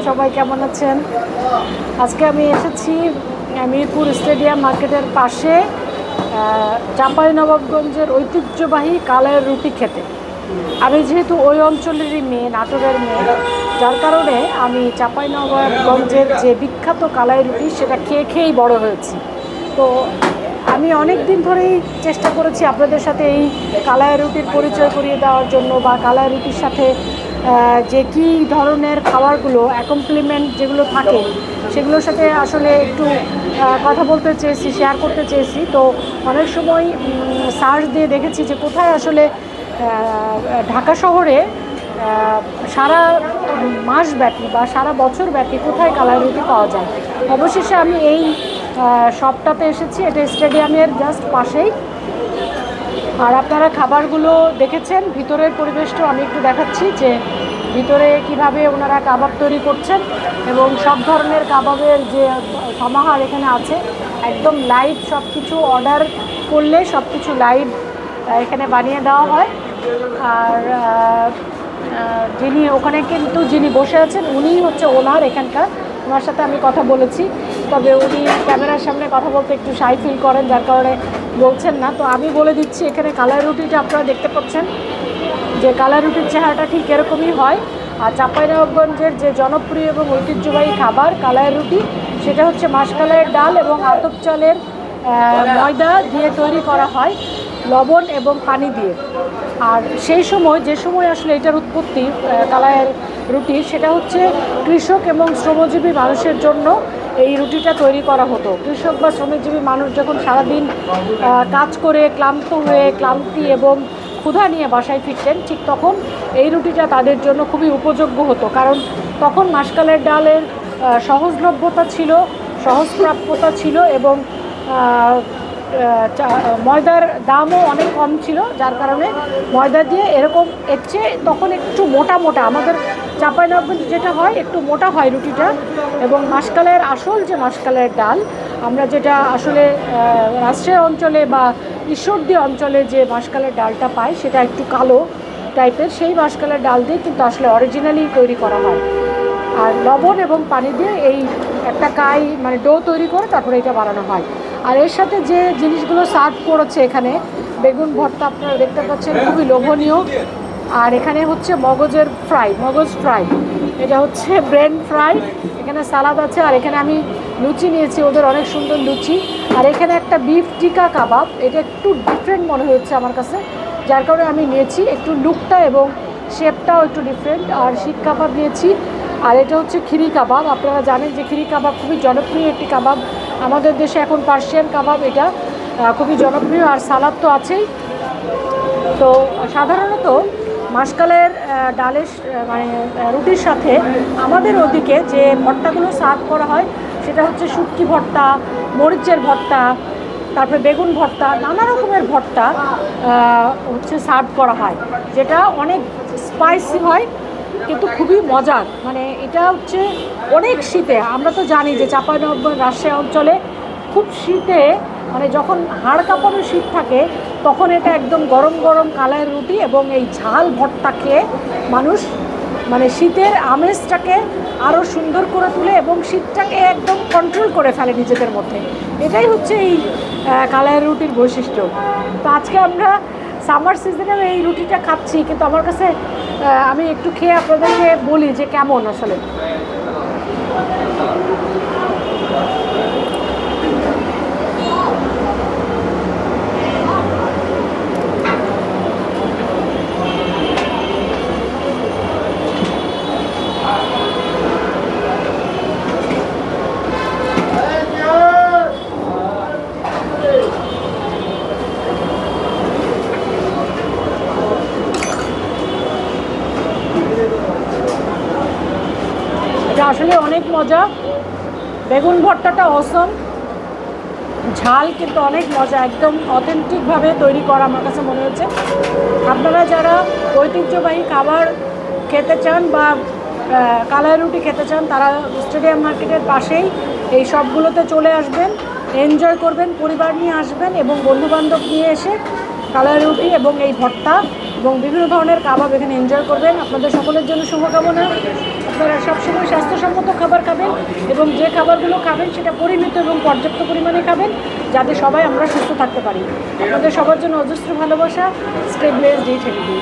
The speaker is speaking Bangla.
সবাই কেমন আছেন? আজকে আমি এসেছি মিরপুর স্টেডিয়াম মার্কেটের পাশে চাঁপাইনবাবগঞ্জের ঐতিহ্যবাহী কালাইয়ের রুটি খেতে। আমি যেহেতু ওই অঞ্চলেরই মেয়ে, নাটোরের মেয়ে, যার কারণে আমি চাঁপাইনবাবগঞ্জের যে বিখ্যাত কালাইয়ের রুটি সেটা খেয়ে খেয়েই বড় হয়েছি। তো আমি অনেক দিন ধরেই চেষ্টা করেছি আপনাদের সাথে এই কালাইয়ের রুটির পরিচয় করিয়ে দেওয়ার জন্য, বা কালাইয়ের রুটির সাথে যে কী ধরনের খাবারগুলো অ্যাকমপ্লিমেন্ট যেগুলো থাকে সেগুলোর সাথে আসলে একটু কথা বলতে চেয়েছি, শেয়ার করতে চেয়েছি। তো অনেক সময় সার্চ দিয়ে দেখেছি যে কোথায় আসলে ঢাকা শহরে সারা মাসব্যাপী বা সারা বছর ব্যাপী কোথায় কালাইয়ের রুটি পাওয়া যায়। অবশেষে আমি এই শপটাতে এসেছি, এটা স্টেডিয়ামের জাস্ট পাশেই। আর আপনারা খাবারগুলো দেখেছেন, ভিতরের পরিবেশটাও আমি একটু দেখাচ্ছি যে ভিতরে কিভাবে ওনারা কাবাব তৈরি করছেন, এবং সব ধরনের কাবাবের যে সমাহার এখানে আছে, একদম লাইভ সব কিছু অর্ডার করলে সব কিছু লাইভ এখানে বানিয়ে দেওয়া হয়। আর যিনি ওখানে কিন্তু যিনি বসে আছেন উনিই হচ্ছে ওনার এখানকার, ওনার সাথে আমি কথা বলেছি। তবে উনি ক্যামেরার সামনে কথা বলতে একটু শাই ফিল করেন, যার কারণে বলছেন না। তো আমি বলে দিচ্ছি, এখানে কালাইয়ের রুটিটা আপনারা দেখতে পাচ্ছেন যে কালাইয়ের রুটির চেহারাটা ঠিক এরকমই হয়। আর চাঁপাইনবাবগঞ্জের যে জনপ্রিয় এবং ঐতিহ্যবাহী খাবার কালাইয়ের রুটি, সেটা হচ্ছে মাসকলাইয়ের ডাল এবং আতপ চালের ময়দা দিয়ে তৈরি করা হয়, লবণ এবং পানি দিয়ে। আর সেই সময় যে সময় আসলে এটার উৎপত্তি কালাইয়ের রুটি, সেটা হচ্ছে কৃষক এবং শ্রমজীবী মানুষের জন্য এই রুটিটা তৈরি করা হতো। কৃষক বা শ্রমজীবী মানুষ যখন সারাদিন কাজ করে ক্লান্তি এবং ক্ষুধা নিয়ে বাসায় ফিরতেন, ঠিক তখন এই রুটিটা তাদের জন্য খুবই উপযোগ্য হতো। কারণ তখন মাসকলাইয়ের ডালের সহজলভ্যতা ছিল, সহজপ্রাপ্যতা ছিল, এবং ময়দার দামও অনেক কম ছিল, যার কারণে ময়দা দিয়ে এরকম এর চেয়ে তখন একটু মোটা আমাদের চাঁপাইনবাবগঞ্জ যেটা হয় একটু মোটা হয় রুটিটা। এবং মাসকলাইয়ের আসল যে মাসকলাইয়ের ডাল, আমরা যেটা আসলে রাজশাহী অঞ্চলে বা ঈশ্বরদী অঞ্চলে যে মাসকলাইয়ের ডালটা পাই, সেটা একটু কালো টাইপের, সেই মাসকলাইয়ের ডাল দিয়ে কিন্তু আসলে অরিজিনালি তৈরি করা হয়। আর লবণ এবং পানি দিয়ে এই একটা মানে ডো তৈরি করে তারপরে এটা বানানো হয়। আর এর সাথে যে জিনিসগুলো সার্ভ করেছে এখানে, বেগুন ভর্তা আপনারা দেখতে পাচ্ছেন, খুবই লোভনীয়। আর এখানে হচ্ছে মগজ ফ্রাই, এটা হচ্ছে ব্রেন ফ্রাই, এখানে সালাদ আছে। আর এখানে আমি লুচি নিয়েছি, ওদের অনেক সুন্দর লুচি। আর এখানে একটা বিফ টিকা কাবাব, এটা একটু ডিফারেন্ট মনে হচ্ছে আমার কাছে, যার কারণে আমি নিয়েছি। একটু লুকটা এবং শেপটাও একটু ডিফারেন্ট। আর শিক কাবাব নিয়েছি। আর এটা হচ্ছে খিরি কাবাব। আপনারা জানেন যে খিরি কাবাব খুবই জনপ্রিয় একটি কাবাব আমাদের দেশে। এখন পার্সিয়ান কাবাব এটা খুবই জনপ্রিয়। আর সালাদ তো আছেই। তো সাধারণত মাসকলাইয়ের ডালের মানে রুটির সাথে আমাদের ওদিকে যে ভর্তাগুলো সার্ভ করা হয়, সেটা হচ্ছে শুটকি ভর্তা, মরিচের ভর্তা, তারপরে বেগুন ভর্তা, নানা রকমের ভর্তা হচ্ছে সার্ভ করা হয়, যেটা অনেক স্পাইসি হয় কিন্তু খুবই মজার। মানে এটা হচ্ছে অনেক শীতে, আমরা তো জানি যে চাঁপাইনবাবগঞ্জ রাজশাহী অঞ্চলে খুব শীতে, মানে যখন হাড় কাঁপানো শীত থাকে, তখন এটা একদম গরম গরম কালাইয়ের রুটি এবং এই ঝাল ভর্তা খেয়ে মানুষ মানে শীতের আমেজটাকে আরও সুন্দর করে তুলে এবং শীতটাকে একদম কন্ট্রোল করে ফেলে নিজেদের মধ্যে। এটাই হচ্ছে এই কালাইয়ের রুটির বৈশিষ্ট্য। তো আজকে আমরা সামার সিজনে এই রুটিটা খাচ্ছি, কিন্তু আমার কাছে আমি একটু খেয়ে আপনাদেরকে বলি যে কেমন আসলে। এটা আসলে অনেক মজা। বেগুন ভর্তাটা অসম, ঝাল কিন্তু অনেক মজা, একদম অথেন্টিকভাবে তৈরি করা আমার কাছে মনে হচ্ছে। আপনারা যারা ঐতিহ্যবাহী খাবার খেতে চান বা কালাইয়ের রুটি খেতে চান, তারা স্টেডিয়াম মার্কেটের পাশেই এই সবগুলোতে চলে আসবেন, এনজয় করবেন, পরিবার নিয়ে আসবেন এবং বন্ধুবান্ধব নিয়ে এসে কালাইয়ের রুটি এবং এই ভর্তা এবং বিভিন্ন ধরনের কাবাব এখানে এনজয় করবেন। আপনাদের সকলের জন্য শুভকামনা। আপনারা সবসময় স্বাস্থ্যসম্মত খাবার খাবেন এবং যে খাবারগুলো খাবেন সেটা পরিমিত এবং পর্যাপ্ত পরিমাণে খাবেন, যাতে সবাই আমরা সুস্থ থাকতে পারি। আপনাদের সবার জন্য অজস্র ভালোবাসা। স্টে ব্লেসড, ইট হেলদি।